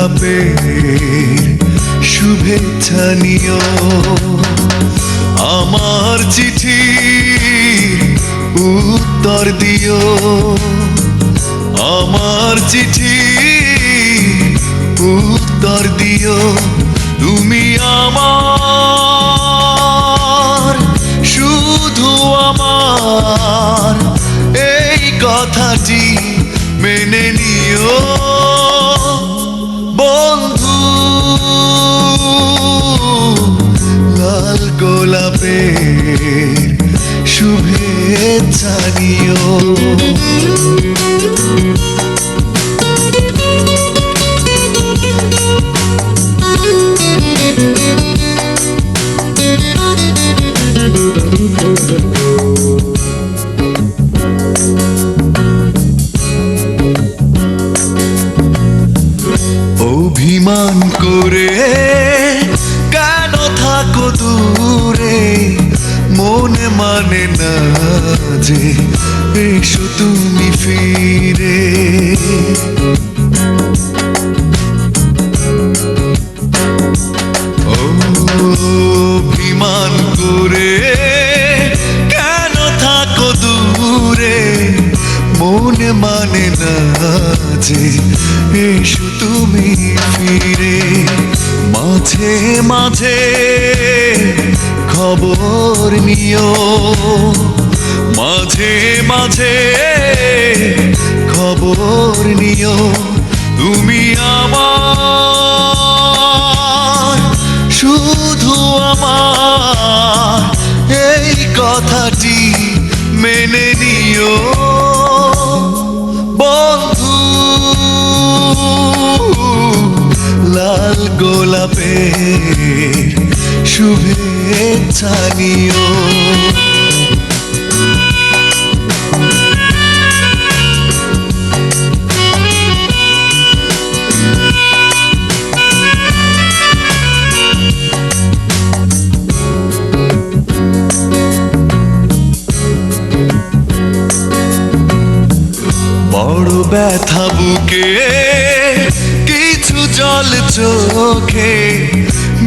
গোলাপের শুভেচ্ছা নিও। আমার চিঠির উত্তর দিও, আমার চিঠির উত্তর দিও। তুমি আমার, শুধু আমার, এই কথাটি মেনে নিও বন্ধু। লাল গোলাপের শুভেচ্ছা নিও। অভিমান করে কেন থাকো দূরে, মনে মানে না যে এসো তুমি ফিরে। অভিমান করে কেন থাকো দূরে, মনে মানে না যে এসো তুমি ফিরে। মাঝে মাঝে খবর নিও, মাঝে মাঝে খবর নিও। তুমি আমার, শুধু আমার, এই কথাটি মেনে নিও বন্ধু। লাল গোলাপের শুভেচ্ছা নিও। বড় ব্যথা বুকে, কিছু জল চোখে,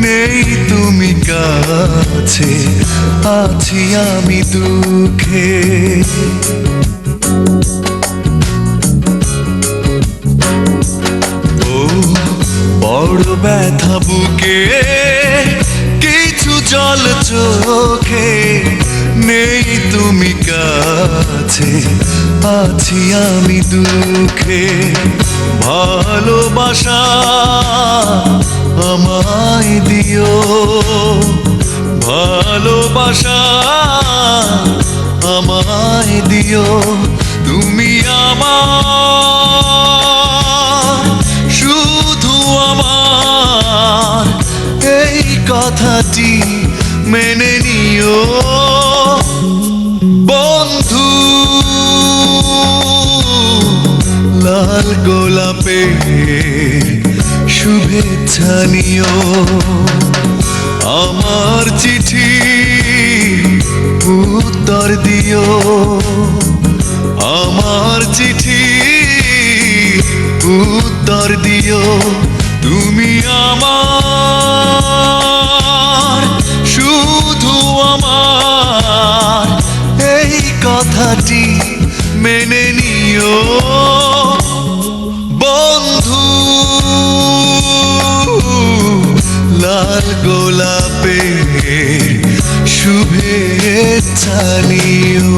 নেই তুমি কাছে, আছি আমি দুঃখে। ও বড় ব্যথা বুকে, কিছু জল চোখে, নেই তুমি কাছে, আছি আমি দুঃখে। ভালোবাসা আমায় দিও, ভালোবাসা আমায় দিও। তুমি আমার, শুধু আমার, এই কথাটি মেনে নিও বন্ধু। লাল গোলাপের শুভেচ্ছা নিও। আমার চিঠি উত্তর দিও, আমার চিঠি উত্তর দিও। তুমি আমার, শুধু আমার, এই কথাটি মেনে নিও বন্ধু। লাল গোলাপের শুভেচ্ছা নিও।